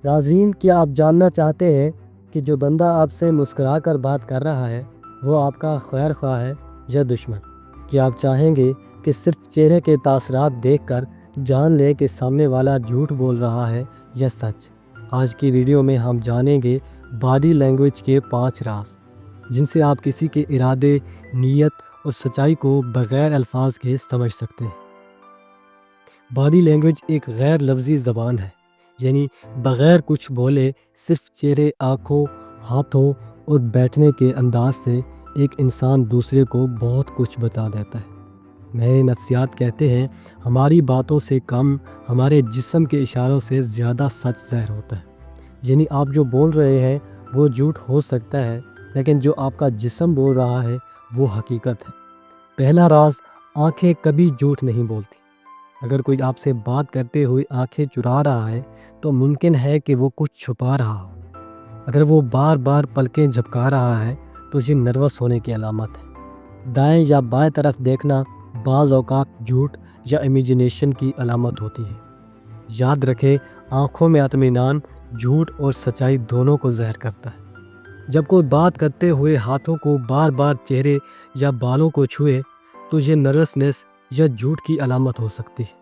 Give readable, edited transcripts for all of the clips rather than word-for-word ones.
ناظرین، کیا آپ جاننا چاہتے ہیں کہ جو بندہ آپ سے مسکرا کر بات کر رہا ہے وہ آپ کا خیر خواہ ہے یا دشمن؟ کیا آپ چاہیں گے کہ صرف چہرے کے تاثرات دیکھ کر جان لیں کہ سامنے والا جھوٹ بول رہا ہے یا سچ؟ آج کی ویڈیو میں ہم جانیں گے باڈی لینگویج کے 5 راز جن سے آپ کسی کے ارادے، نیت اور سچائی کو بغیر الفاظ کے سمجھ سکتے ہیں۔ باڈی لینگویج ایک غیر لفظی زبان ہے، یعنی بغیر کچھ بولے صرف چہرے، آنکھوں، ہاتھوں اور بیٹھنے کے انداز سے ایک انسان دوسرے کو بہت کچھ بتا دیتا ہے۔ میرے نفسیات کہتے ہیں ہماری باتوں سے کم ہمارے جسم کے اشاروں سے زیادہ سچ ظاہر ہوتا ہے۔ یعنی آپ جو بول رہے ہیں وہ جھوٹ ہو سکتا ہے، لیکن جو آپ کا جسم بول رہا ہے وہ حقیقت ہے۔ پہلا راز، آنکھیں کبھی جھوٹ نہیں بولتی۔ اگر کوئی آپ سے بات کرتے ہوئے آنکھیں چرا رہا ہے تو ممکن ہے کہ وہ کچھ چھپا رہا ہو۔ اگر وہ بار بار پلکیں جھپکا رہا ہے تو یہ نروس ہونے کی علامت ہے۔ دائیں یا بائیں طرف دیکھنا بعض اوقات جھوٹ یا امیجنیشن کی علامت ہوتی ہے۔ یاد رکھیں، آنکھوں میں اطمینان جھوٹ اور سچائی دونوں کو ظاہر کرتا ہے۔ جب کوئی بات کرتے ہوئے ہاتھوں کو بار بار چہرے یا بالوں کو چھوئے تو یہ نروسنس یا جھوٹ کی علامت ہو سکتی ہے۔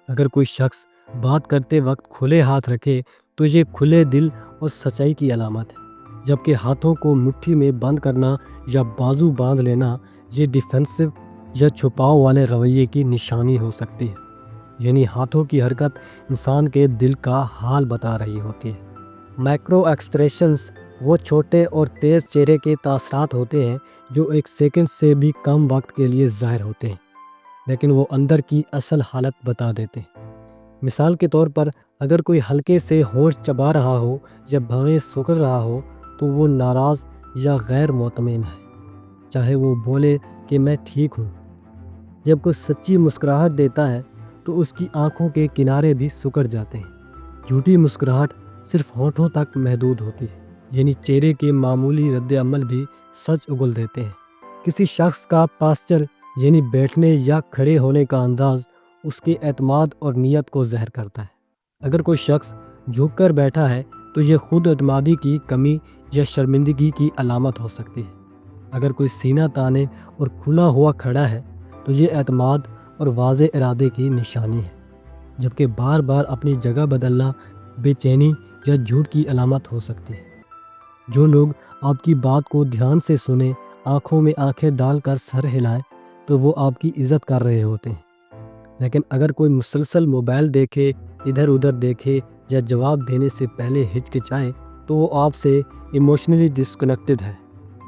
اگر کوئی شخص بات کرتے وقت کھلے ہاتھ رکھے تو یہ کھلے دل اور سچائی کی علامت ہے، جبکہ ہاتھوں کو مٹھی میں بند کرنا یا بازو باندھ لینا یہ ڈیفینسو یا چھپاؤ والے رویے کی نشانی ہو سکتی ہے۔ یعنی ہاتھوں کی حرکت انسان کے دل کا حال بتا رہی ہوتی ہے۔ مائکرو ایکسپریشنز وہ چھوٹے اور تیز چہرے کے تاثرات ہوتے ہیں جو ایک سیکنڈ سے بھی کم وقت کے لیے ظاہر ہوتے ہیں، لیکن وہ اندر کی اصل حالت بتا دیتے ہیں۔ مثال کے طور پر، اگر کوئی ہلکے سے ہونٹ چبا رہا ہو یا بھویں سکڑ رہا ہو تو وہ ناراض یا غیر مطمئن ہے، چاہے وہ بولے کہ میں ٹھیک ہوں۔ جب کوئی سچی مسکراہٹ دیتا ہے تو اس کی آنکھوں کے کنارے بھی سکڑ جاتے ہیں۔ جھوٹی مسکراہٹ صرف ہونٹوں تک محدود ہوتی ہے، یعنی چہرے کے معمولی رد عمل بھی سچ اگل دیتے ہیں۔ کسی شخص کا پاسچر یعنی بیٹھنے یا کھڑے ہونے کا انداز اس کے اعتماد اور نیت کو ظاہر کرتا ہے۔ اگر کوئی شخص جھک کر بیٹھا ہے تو یہ خود اعتمادی کی کمی یا شرمندگی کی علامت ہو سکتی ہے۔ اگر کوئی سینہ تانے اور کھلا ہوا کھڑا ہے تو یہ اعتماد اور واضح ارادے کی نشانی ہے، جبکہ بار بار اپنی جگہ بدلنا بے چینی یا جھوٹ کی علامت ہو سکتی ہے۔ جو لوگ آپ کی بات کو دھیان سے سنیں، آنکھوں میں آنکھیں ڈال کر سر ہلائیں تو وہ آپ کی عزت کر رہے ہوتے ہیں، لیکن اگر کوئی مسلسل موبائل دیکھے، ادھر ادھر دیکھے یا جواب دینے سے پہلے ہچکچائے تو وہ آپ سے ایموشنلی ڈسکنیکٹڈ ہے۔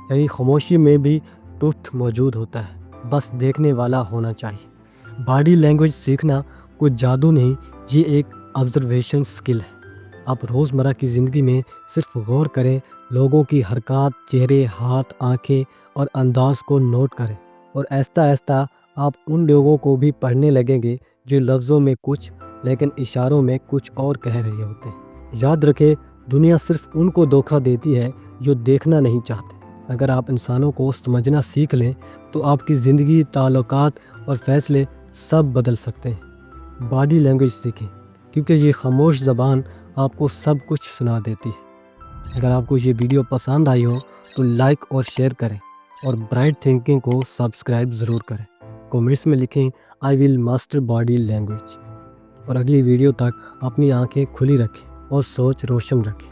یعنی خاموشی میں بھی ٹروتھ موجود ہوتا ہے، بس دیکھنے والا ہونا چاہیے۔ باڈی لینگویج سیکھنا کوئی جادو نہیں، یہ ایک آبزرویشن سکل ہے۔ آپ روزمرہ کی زندگی میں صرف غور کریں، لوگوں کی حرکات، چہرے، ہاتھ، آنکھیں اور انداز کو نوٹ کریں، اور آہستہ آہستہ آپ ان لوگوں کو بھی پڑھنے لگیں گے جو لفظوں میں کچھ لیکن اشاروں میں کچھ اور کہہ رہے ہوتے ہیں۔ یاد رکھیں، دنیا صرف ان کو دھوکہ دیتی ہے جو دیکھنا نہیں چاہتے۔ اگر آپ انسانوں کو سمجھنا سیکھ لیں تو آپ کی زندگی، تعلقات اور فیصلے سب بدل سکتے ہیں۔ باڈی لینگویج سیکھیں، کیونکہ یہ خاموش زبان آپ کو سب کچھ سنا دیتی ہے۔ اگر آپ کو یہ ویڈیو پسند آئی ہو تو لائک اور شیئر کریں، اور برائٹ تھنکنگ کو سبسکرائب ضرور کریں۔ کمنٹس میں لکھیں آئی ول ماسٹر باڈی لینگویج، اور اگلی ویڈیو تک اپنی آنکھیں کھلی رکھیں اور سوچ روشن رکھیں۔